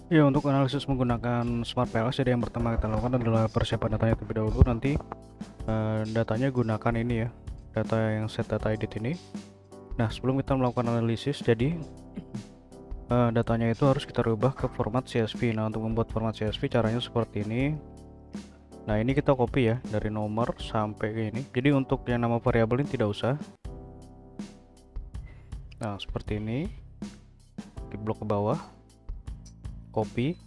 Ya, untuk analisis menggunakan Smart PLS, jadi yang pertama kita lakukan adalah persiapan datanya terlebih dahulu. Nanti datanya gunakan ini ya, data yang set data edit ini. Nah, sebelum kita melakukan analisis, jadi datanya itu harus kita rubah ke format CSV. Nah, untuk membuat format CSV caranya seperti ini. Nah, ini kita copy ya dari nomor sampai ke ini. Jadi untuk yang nama variabel ini tidak usah. Nah, seperti ini, di blok ke bawah, copy.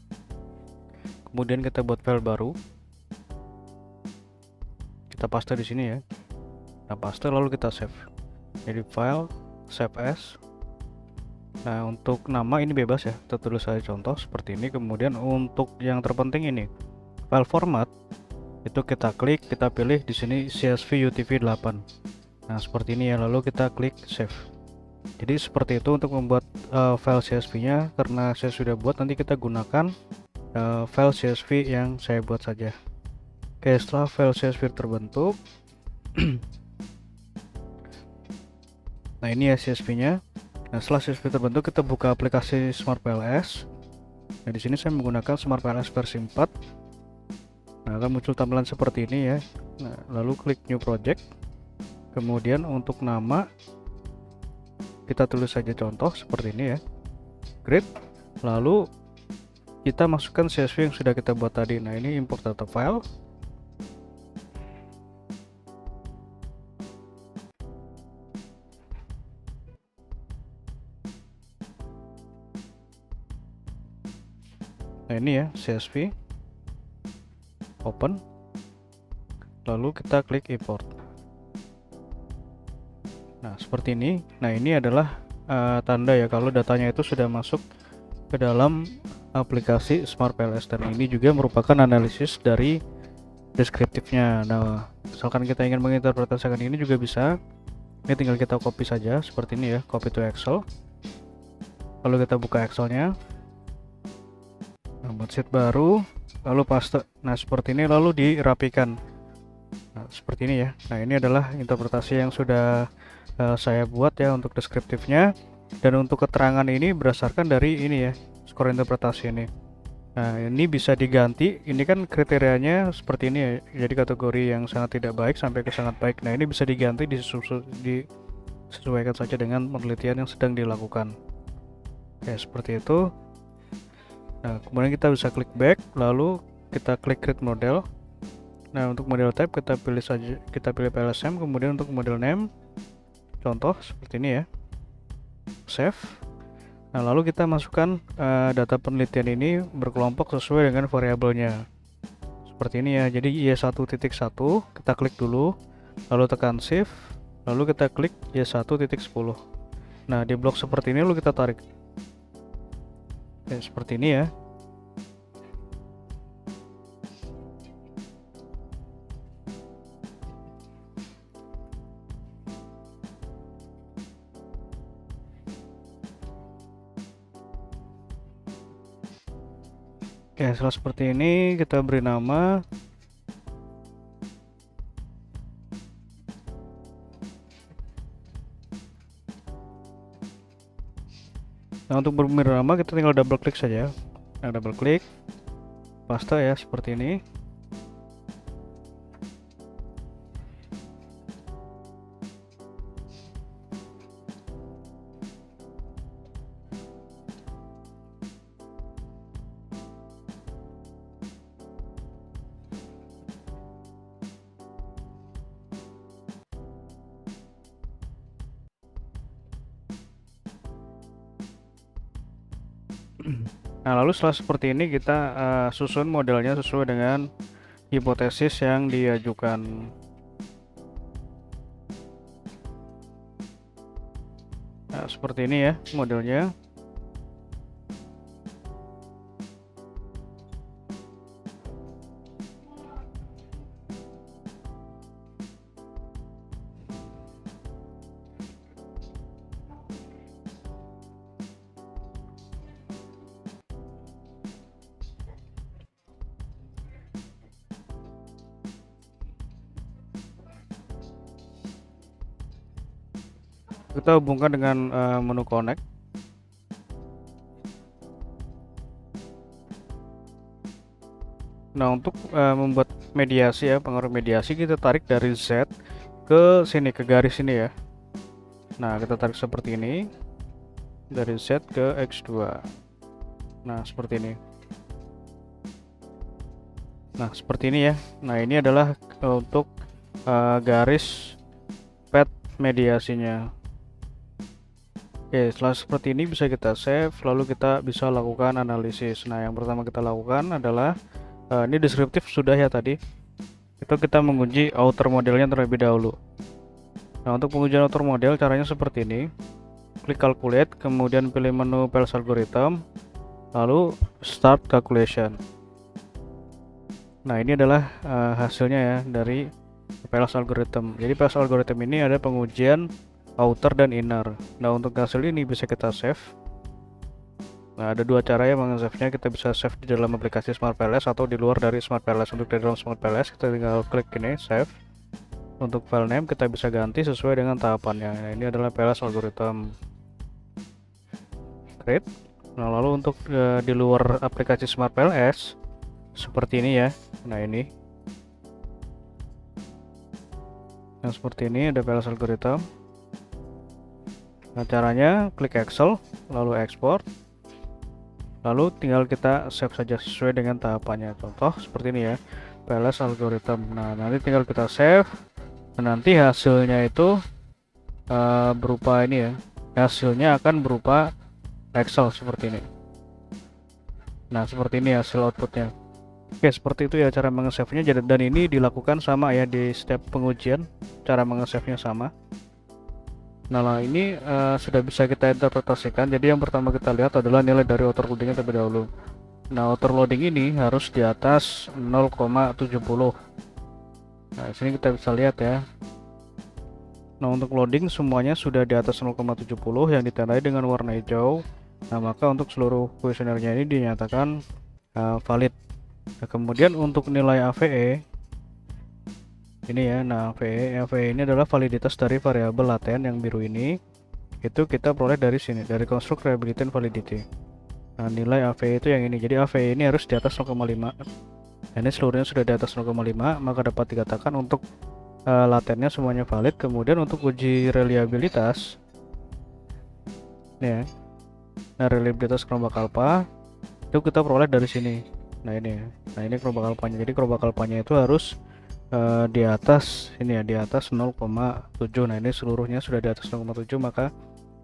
Kemudian kita buat file baru, kita paste di sini ya. Nah, paste lalu kita save. Jadi file save as. Nah, untuk nama ini bebas ya, kita tulis saja contoh seperti ini. Kemudian untuk yang terpenting ini, file format itu kita klik, kita pilih di sini CSV UTF 8. Nah, seperti ini ya, lalu kita klik save. Jadi seperti itu untuk membuat file CSV-nya. Karena saya sudah buat, nanti kita gunakan file CSV yang saya buat saja. Oke, setelah file CSV terbentuk, nah ini ya CSV-nya. Nah, setelah CSV terbentuk, kita buka aplikasi Smart PLS. Nah, di sini saya menggunakan Smart PLS versi 4. Nah, akan muncul tampilan seperti ini ya. Nah, lalu klik New Project. Kemudian untuk nama kita tulis saja contoh seperti ini ya. Grid. Lalu kita masukkan CSV yang sudah kita buat tadi. Nah, ini import data file. Nah, ini ya CSV. Open. Lalu kita klik import. Nah, seperti ini. Nah, ini adalah tanda ya kalau datanya itu sudah masuk ke dalam aplikasi Smart PLS, dan ini juga merupakan analisis dari deskriptifnya. Nah, misalkan kita ingin menginterpretasikan ini juga bisa. Ini tinggal kita copy saja seperti ini ya, copy to Excel. Lalu kita buka Excelnya, buat sheet baru, lalu paste. Nah, seperti ini, lalu dirapikan. Nah, seperti ini ya. Nah, ini adalah interpretasi yang sudah saya buat ya untuk deskriptifnya. Dan untuk keterangan ini berdasarkan dari ini ya, skor interpretasi ini. Nah, ini bisa diganti. Ini kan kriterianya seperti ini ya. Jadi kategori yang sangat tidak baik sampai ke sangat baik. Nah, ini bisa diganti, disesuaikan saja dengan penelitian yang sedang dilakukan. Oke, seperti itu. Nah, kemudian kita bisa klik back, lalu kita klik create model. Nah, untuk model type kita pilih saja, kita pilih PLSM. Kemudian untuk model name, contoh seperti ini ya, save. Nah, lalu kita masukkan data penelitian ini berkelompok sesuai dengan variabelnya. Seperti ini ya. Jadi Y1.1 kita klik dulu, lalu tekan shift, lalu kita klik Y1.10. Nah, di blok seperti ini lalu kita tarik. Oke, seperti ini ya. Oke, setelah seperti ini kita beri nama. Nah, untuk memberi nama kita tinggal double klik saja. Nah, double klik, paste ya seperti ini. Nah, lalu setelah seperti ini kita susun modelnya sesuai dengan hipotesis yang diajukan. Nah, seperti ini ya modelnya. Kita hubungkan dengan menu connect. Nah, untuk membuat mediasi ya, pengaruh mediasi kita tarik dari Z ke sini, ke garis ini ya. Nah, kita tarik seperti ini dari Z ke X2. Nah, seperti ini. Nah, seperti ini ya. Nah, ini adalah untuk garis pad mediasinya. Oke, setelah seperti ini bisa kita save, lalu kita bisa lakukan analisis. Nah, yang pertama kita lakukan adalah ini deskriptif sudah ya tadi. Itu kita menguji outer modelnya terlebih dahulu. Nah, untuk pengujian outer model caranya seperti ini. Klik calculate, kemudian pilih menu Pales algorithm, lalu start calculation. Nah, ini adalah hasilnya ya dari Pales algorithm. Jadi Pales algorithm ini ada pengujian outer dan inner. Nah, untuk hasil ini bisa kita save. Nah, ada dua cara ya meng-save-nya. Kita bisa save di dalam aplikasi Smart Pales atau di luar dari Smart Pales. Untuk di dalam Smart Pales kita tinggal klik ini save. Untuk file name kita bisa ganti sesuai dengan tahapannya. Nah, ini adalah Pales algorithm. Create. Nah, lalu untuk di luar aplikasi Smart Pales seperti ini ya. Nah, ini. Nah, seperti ini ada Pales algorithm. Nah, caranya klik Excel, lalu export. Lalu tinggal kita save saja sesuai dengan tahapannya. Contoh seperti ini ya, Pales algorithm. Nah, nanti tinggal kita save. Dan nanti hasilnya itu berupa ini ya. Hasilnya akan berupa Excel seperti ini. Nah, seperti ini hasil outputnya. Oke, seperti itu ya cara meng-save-nya. Dan ini dilakukan sama ya di setiap pengujian. Cara meng-save-nya sama. Nah, ini sudah bisa kita interpretasikan. Jadi yang pertama kita lihat adalah nilai dari outer loadingnya terlebih dahulu. Nah, outer loading ini harus di atas 0,70. Nah, di sini kita bisa lihat ya. Nah, untuk loading semuanya sudah di atas 0,70 yang ditandai dengan warna hijau. Nah, maka untuk seluruh kuesionernya ini dinyatakan valid. Nah, kemudian untuk nilai AVE ini ya. Nah, AVE ini adalah validitas dari variabel laten yang biru ini. Itu kita peroleh dari sini, dari construct reliability and validity. Nah, nilai AVE itu yang ini. Jadi AVE ini harus di atas 0,5. Ini seluruhnya sudah di atas 0,5, maka dapat dikatakan untuk latennya semuanya valid. Kemudian untuk uji reliabilitas ya. Nah, reliabilitas kerombak alpha itu kita peroleh dari sini. Nah, ini ya. Nah, ini kerombak alpanya. Jadi kerombak alpanya itu harus di atas ini ya, di atas 0,7. Nah, ini seluruhnya sudah di atas 0,7, maka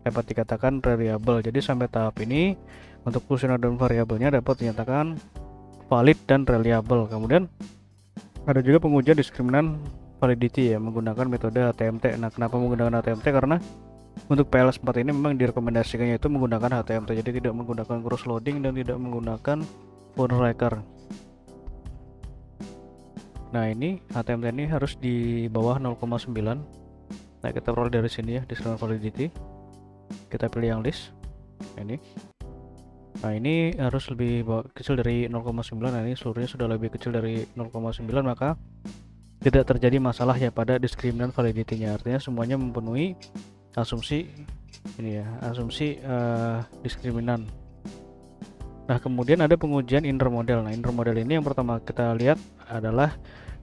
dapat dikatakan reliable. Jadi sampai tahap ini untuk kuesioner dan variabelnya dapat dinyatakan valid dan reliable. Kemudian ada juga pengujian diskriminan validity ya menggunakan metode HTMT. Nah, kenapa menggunakan HTMT? Karena untuk PLS4 ini memang direkomendasikannya itu menggunakan HTMT, jadi tidak menggunakan cross loading dan tidak menggunakan phone tracker. Nah, ini HTMT ini harus di bawah 0,9. Nah, kita peroleh dari sini ya, diskriminan validity. Kita pilih yang list. Ini. Nah, ini harus lebih kecil dari 0,9. Nah, ini seluruhnya sudah lebih kecil dari 0,9, maka tidak terjadi masalah ya pada diskriminan validity-nya. Artinya semuanya memenuhi asumsi ini ya, asumsi diskriminan. Nah, kemudian ada pengujian inner model. Nah, inner model ini yang pertama kita lihat adalah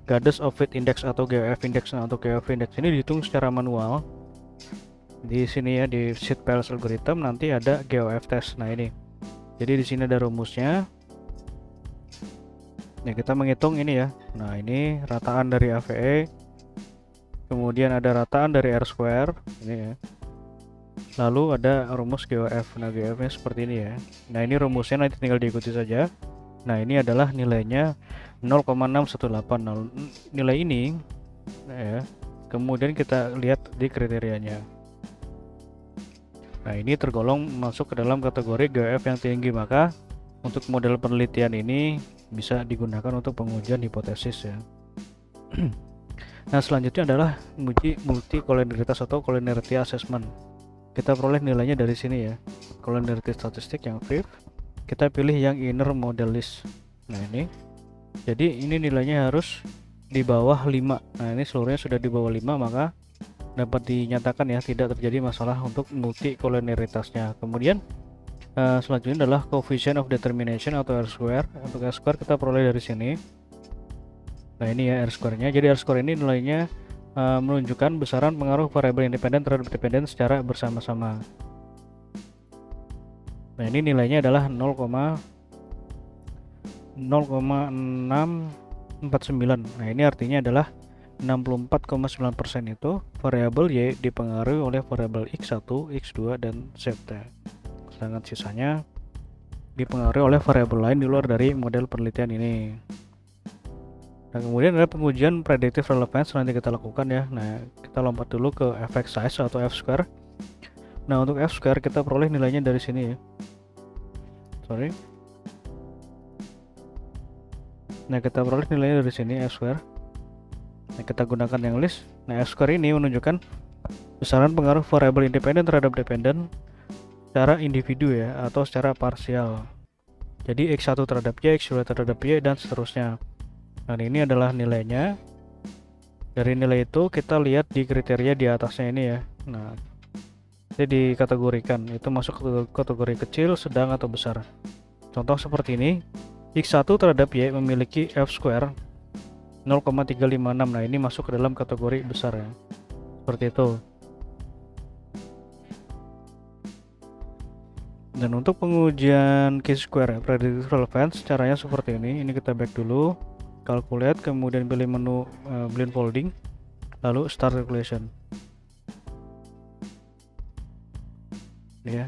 Goddess of Fit Index atau GOF Index. Nah, untuk GOF Index ini dihitung secara manual. Di sini ya, di sheet Pales algorithm nanti ada GOF test. Nah, ini. Jadi di sini ada rumusnya. Nah, kita menghitung ini ya. Nah, ini rataan dari AVE. Kemudian ada rataan dari R square ini ya. Lalu ada rumus GOF. Nah, GOF-nya seperti ini ya. Nah, ini rumusnya nanti tinggal diikuti saja. Nah, ini adalah nilainya 0,618. Nah, nilai ini nah ya. Kemudian kita lihat di kriterianya. Nah, ini tergolong masuk ke dalam kategori GOF yang tinggi, maka untuk model penelitian ini bisa digunakan untuk pengujian hipotesis ya. Nah, selanjutnya adalah menguji multi collinearitas atau collinearity assessment. Kita peroleh nilainya dari sini ya. Collinearity statistik yang fifth. Kita pilih yang inner model list. Nah, ini. Jadi ini nilainya harus di bawah 5. Nah, ini seluruhnya sudah di bawah 5, maka dapat dinyatakan ya tidak terjadi masalah untuk multi collinearitasnya. Kemudian Selanjutnya adalah coefficient of determination atau R-square. Untuk R-square kita peroleh dari sini. Nah ini ya R-square-nya. Jadi R-square ini nilainya menunjukkan besaran pengaruh variabel independen terhadap dependen secara bersama-sama. Nah ini nilainya adalah 0,0649. Nah ini artinya adalah 64,9% itu variabel Y dipengaruhi oleh variabel X1, X2, dan Z. Sedangkan sisanya dipengaruhi oleh variabel lain di luar dari model penelitian ini. Nah kemudian ada pengujian predictive relevance nanti kita lakukan ya. Nah kita lompat dulu ke effect size atau F-square. Nah untuk F-square kita peroleh nilainya dari sini ya. Nah kita peroleh nilainya dari sini F-square. Nah kita gunakan yang list. Nah F-square ini menunjukkan besaran pengaruh variabel independen terhadap dependen secara individu ya, atau secara parsial. Jadi X1 terhadap Y, X2 terhadap Y, dan seterusnya. Nah ini adalah nilainya. Dari nilai itu kita lihat di kriteria di atasnya ini ya. Nah jadi dikategorikan itu masuk ke kategori kecil, sedang, atau besar. Contoh seperti ini, X1 terhadap Y memiliki F-square 0,356. Nah ini masuk ke dalam kategori besar ya, seperti itu. Dan untuk pengujian chi-square predictive relevance caranya seperti ini. Ini kita back dulu, calculate, kemudian pilih menu blindfolding, lalu start calculation ya.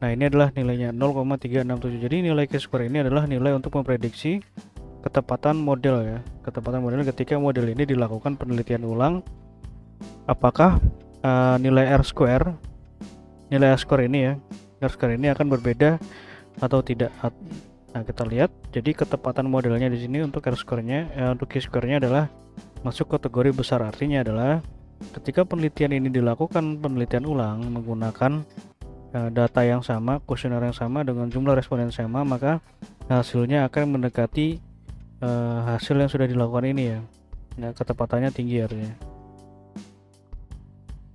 Nah ini adalah nilainya 0,367. Jadi nilai chi-square ini adalah nilai untuk memprediksi ketepatan model ya, ketepatan model ketika model ini dilakukan penelitian ulang, apakah nilai R-square ini ya, R-square ini akan berbeda atau tidak. Nah kita lihat, jadi ketepatan modelnya di sini untuk R-square-nya, untuk chi-square-nya adalah masuk kategori besar. Artinya adalah ketika penelitian ini dilakukan penelitian ulang menggunakan data yang sama, kuesioner yang sama, dengan jumlah responden yang sama, maka hasilnya akan mendekati hasil yang sudah dilakukan ini ya. Nah ketepatannya tinggi artinya.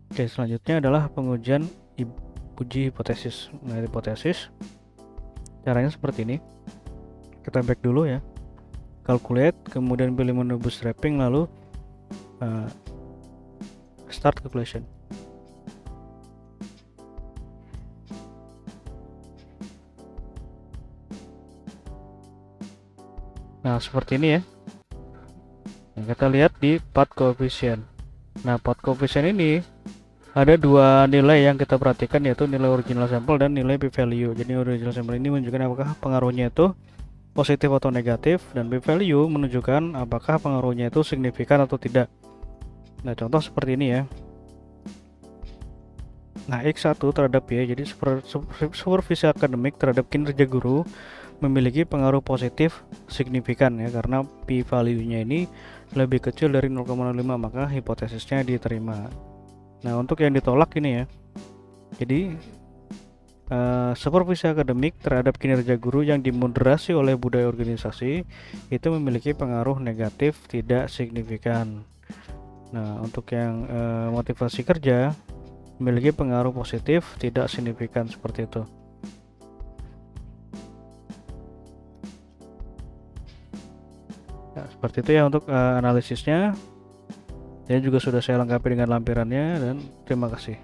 Oke, selanjutnya adalah pengujian uji hipotesis. Nah hipotesis caranya seperti ini. Kita back dulu ya, calculate, kemudian pilih menu bootstrapping, lalu start calculation. Nah seperti ini ya. Nah, kita lihat di path coefficient. Nah path coefficient ini ada dua nilai yang kita perhatikan, yaitu nilai original sample dan nilai p-value. Jadi original sample ini menunjukkan apakah pengaruhnya itu positif atau negatif, dan p-value menunjukkan apakah pengaruhnya itu signifikan atau tidak. Nah contoh seperti ini ya. Nah X1 terhadap Y, jadi supervisi akademik terhadap kinerja guru memiliki pengaruh positif signifikan ya, karena p-value-nya ini lebih kecil dari 0,05, maka hipotesisnya diterima. Nah untuk yang ditolak ini ya, jadi supervisi akademik terhadap kinerja guru yang dimoderasi oleh budaya organisasi itu memiliki pengaruh negatif tidak signifikan. Nah untuk yang motivasi kerja memiliki pengaruh positif tidak signifikan, seperti itu. Nah, seperti itu ya untuk analisisnya. Ini juga sudah saya lengkapi dengan lampirannya, dan terima kasih.